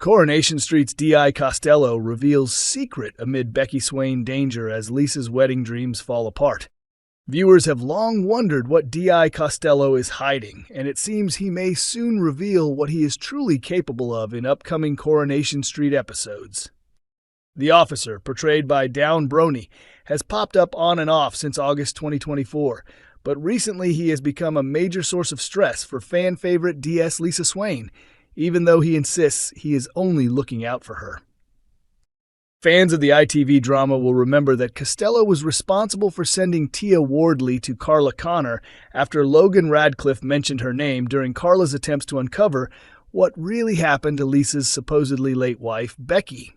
Coronation Street's D.I. Costello reveals secret amid Becky Swain danger as Lisa's wedding dreams fall apart. Viewers have long wondered what D.I. Costello is hiding, and it seems he may soon reveal what he is truly capable of in upcoming Coronation Street episodes. The officer, portrayed by Down Brony, has popped up on and off since August 2024, but recently he has become a major source of stress for fan favorite DS Lisa Swain, even though he insists he is only looking out for her. Fans of the ITV drama will remember that Costello was responsible for sending Tia Wardley to Carla Connor after Logan Radcliffe mentioned her name during Carla's attempts to uncover what really happened to Lisa's supposedly late wife, Becky.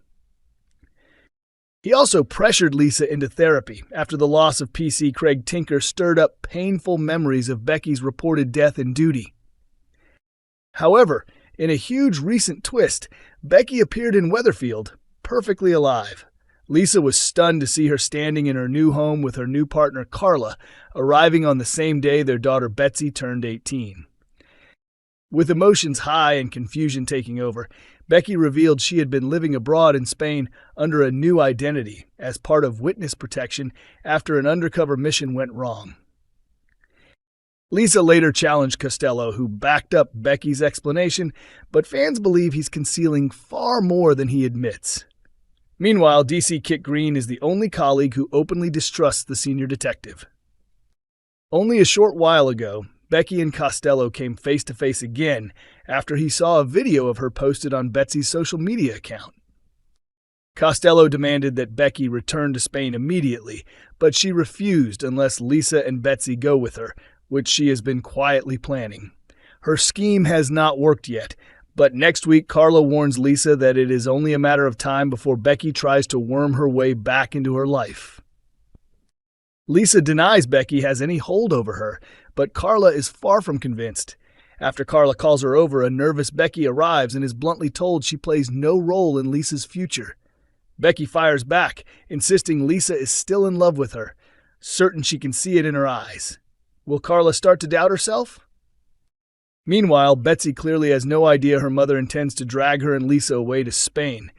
He also pressured Lisa into therapy after the loss of PC Craig Tinker stirred up painful memories of Becky's reported death in duty. However, in a huge recent twist, Becky appeared in Weatherfield, perfectly alive. Lisa was stunned to see her standing in her new home with her new partner Carla, arriving on the same day their daughter Betsy turned 18. With emotions high and confusion taking over, Becky revealed she had been living abroad in Spain under a new identity as part of witness protection after an undercover mission went wrong. Lisa later challenged Costello, who backed up Becky's explanation, but fans believe he's concealing far more than he admits. Meanwhile, DC Kit Green is the only colleague who openly distrusts the senior detective. Only a short while ago, Becky and Costello came face-to-face again after he saw a video of her posted on Betsy's social media account. Costello demanded that Becky return to Spain immediately, but she refused unless Lisa and Betsy go with her, which she has been quietly planning. Her scheme has not worked yet, but next week Carla warns Lisa that it is only a matter of time before Becky tries to worm her way back into her life. Lisa denies Becky has any hold over her, but Carla is far from convinced. After Carla calls her over, a nervous Becky arrives and is bluntly told she plays no role in Lisa's future. Becky fires back, insisting Lisa is still in love with her, certain she can see it in her eyes. Will Carla start to doubt herself? Meanwhile, Betsy clearly has no idea her mother intends to drag her and Lisa away to Spain.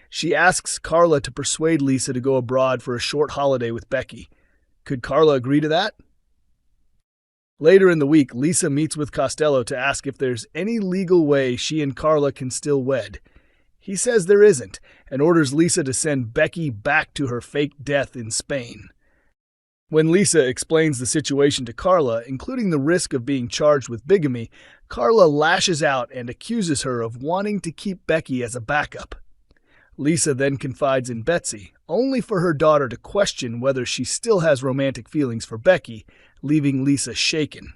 She asks Carla to persuade Lisa to go abroad for a short holiday with Becky. Could Carla agree to that? Later in the week, Lisa meets with Costello to ask if there's any legal way she and Carla can still wed. He says there isn't, and orders Lisa to send Becky back to her fake death in Spain. When Lisa explains the situation to Carla, including the risk of being charged with bigamy, Carla lashes out and accuses her of wanting to keep Becky as a backup. Lisa then confides in Betsy, only for her daughter to question whether she still has romantic feelings for Becky, leaving Lisa shaken.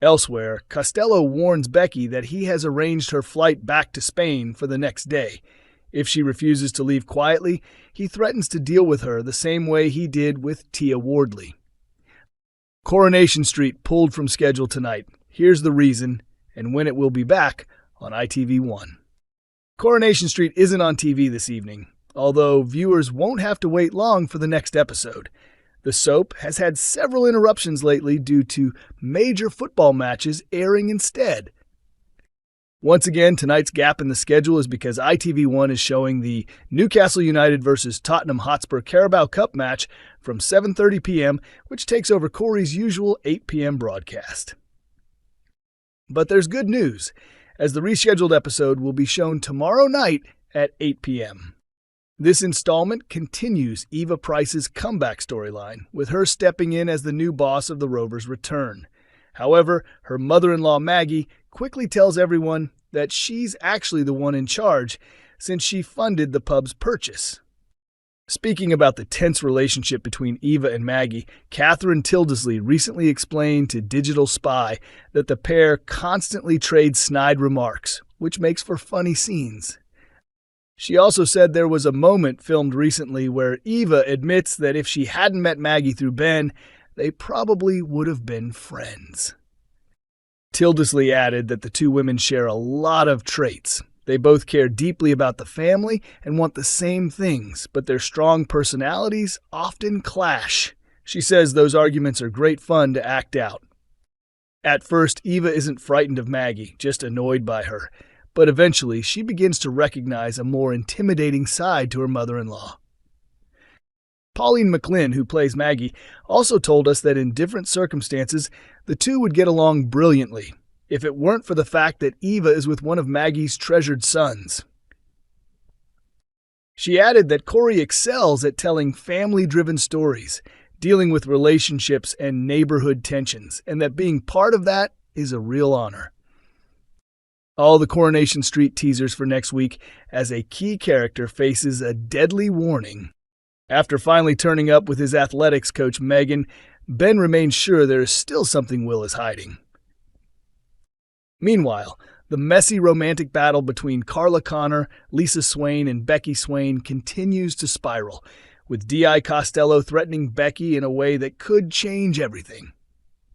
Elsewhere, Costello warns Becky that he has arranged her flight back to Spain for the next day. If she refuses to leave quietly, he threatens to deal with her the same way he did with Tia Wardley. Coronation Street pulled from schedule tonight. Here's the reason, and when it will be back on ITV1. Coronation Street isn't on TV this evening, although viewers won't have to wait long for the next episode. The soap has had several interruptions lately due to major football matches airing instead. Once again, tonight's gap in the schedule is because ITV1 is showing the Newcastle United vs. Tottenham Hotspur Carabao Cup match from 7:30 p.m., which takes over Corrie's usual 8 p.m. broadcast. But there's good news, as the rescheduled episode will be shown tomorrow night at 8 p.m. This installment continues Eva Price's comeback storyline, with her stepping in as the new boss of the Rovers' return. However, her mother-in-law Maggie quickly tells everyone that she's actually the one in charge since she funded the pub's purchase. Speaking about the tense relationship between Eva and Maggie, Catherine Tildesley recently explained to Digital Spy that the pair constantly trade snide remarks, which makes for funny scenes. She also said there was a moment filmed recently where Eva admits that if she hadn't met Maggie through Ben, they probably would have been friends. Tildesley added that the two women share a lot of traits. They both care deeply about the family and want the same things, but their strong personalities often clash. She says those arguments are great fun to act out. At first, Eva isn't frightened of Maggie, just annoyed by her. but eventually she begins to recognize a more intimidating side to her mother-in-law. Pauline McLynn, who plays Maggie, also told us that in different circumstances, the two would get along brilliantly, if it weren't for the fact that Eva is with one of Maggie's treasured sons. She added that Corrie excels at telling family-driven stories, dealing with relationships and neighborhood tensions, and that being part of that is a real honor. All the Coronation Street teasers for next week as a key character faces a deadly warning. After finally turning up with his athletics coach Megan, Ben remains sure there is still something Will is hiding. Meanwhile, the messy romantic battle between Carla Connor, Lisa Swain, and Becky Swain continues to spiral, with D.I. Costello threatening Becky in a way that could change everything.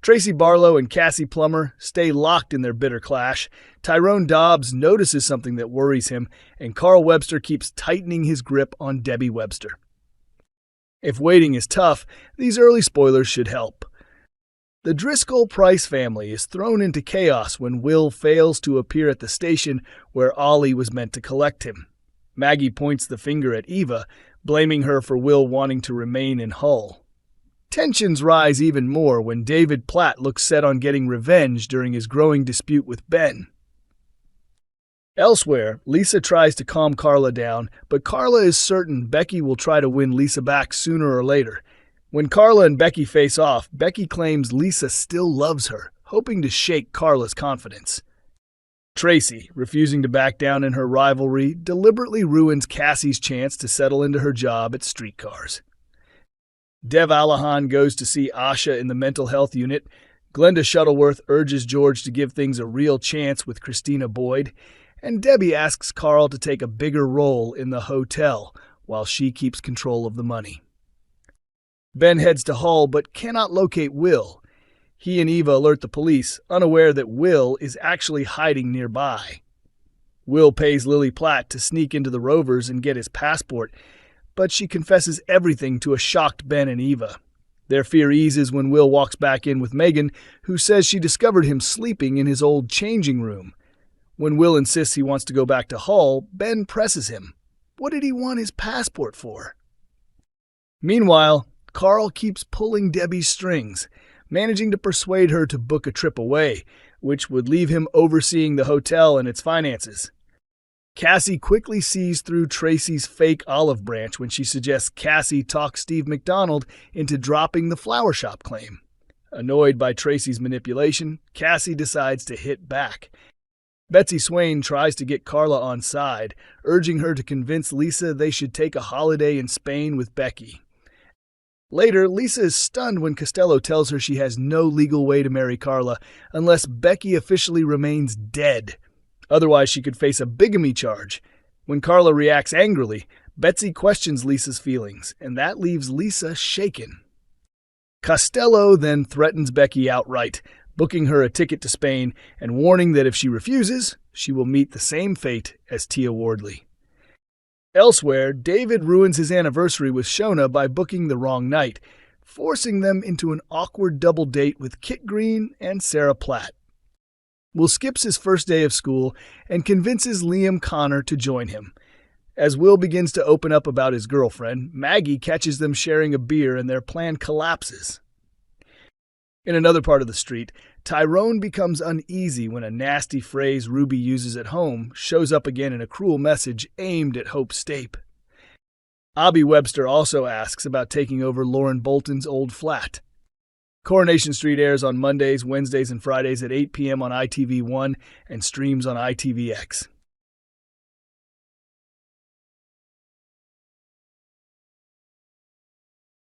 Tracy Barlow and Cassie Plummer stay locked in their bitter clash, Tyrone Dobbs notices something that worries him, and Carl Webster keeps tightening his grip on Debbie Webster. If waiting is tough, these early spoilers should help. The Driscoll-Price family is thrown into chaos when Will fails to appear at the station where Ollie was meant to collect him. Maggie points the finger at Eva, blaming her for Will wanting to remain in Hull. Tensions rise even more when David Platt looks set on getting revenge during his growing dispute with Ben. Elsewhere, Lisa tries to calm Carla down, but Carla is certain Becky will try to win Lisa back sooner or later. When Carla and Becky face off, Becky claims Lisa still loves her, hoping to shake Carla's confidence. Tracy, refusing to back down in her rivalry, deliberately ruins Cassie's chance to settle into her job at Streetcars. Dev Allahan goes to see Asha in the mental health unit. Glenda Shuttleworth urges George to give things a real chance with Christina Boyd. And Debbie asks Carl to take a bigger role in the hotel while she keeps control of the money. Ben heads to Hull but cannot locate Will. He and Eva alert the police, unaware that Will is actually hiding nearby. Will pays Lily Platt to sneak into the Rovers and get his passport, but she confesses everything to a shocked Ben and Eva. Their fear eases when Will walks back in with Megan, who says she discovered him sleeping in his old changing room. When Will insists he wants to go back to Hull, Ben presses him. What did he want his passport for? Meanwhile, Carl keeps pulling Debbie's strings, managing to persuade her to book a trip away, which would leave him overseeing the hotel and its finances. Cassie quickly sees through Tracy's fake olive branch when she suggests Cassie talk Steve McDonald into dropping the flower shop claim. Annoyed by Tracy's manipulation, Cassie decides to hit back. Betsy Swain tries to get Carla on side, urging her to convince Lisa they should take a holiday in Spain with Becky. Later, Lisa is stunned when Costello tells her she has no legal way to marry Carla unless Becky officially remains dead. Otherwise, she could face a bigamy charge. When Carla reacts angrily, Betsy questions Lisa's feelings, and that leaves Lisa shaken. Costello then threatens Becky outright, booking her a ticket to Spain and warning that if she refuses, she will meet the same fate as Tia Wardley. Elsewhere, David ruins his anniversary with Shona by booking the wrong night, forcing them into an awkward double date with Kit Green and Sarah Platt. Will skips his first day of school and convinces Liam Connor to join him. As Will begins to open up about his girlfriend, Maggie catches them sharing a beer and their plan collapses. In another part of the street, Tyrone becomes uneasy when a nasty phrase Ruby uses at home shows up again in a cruel message aimed at Hope Stape. Abby Webster also asks about taking over Lauren Bolton's old flat. Coronation Street airs on Mondays, Wednesdays, and Fridays at 8 p.m. on ITV1 and streams on ITVX.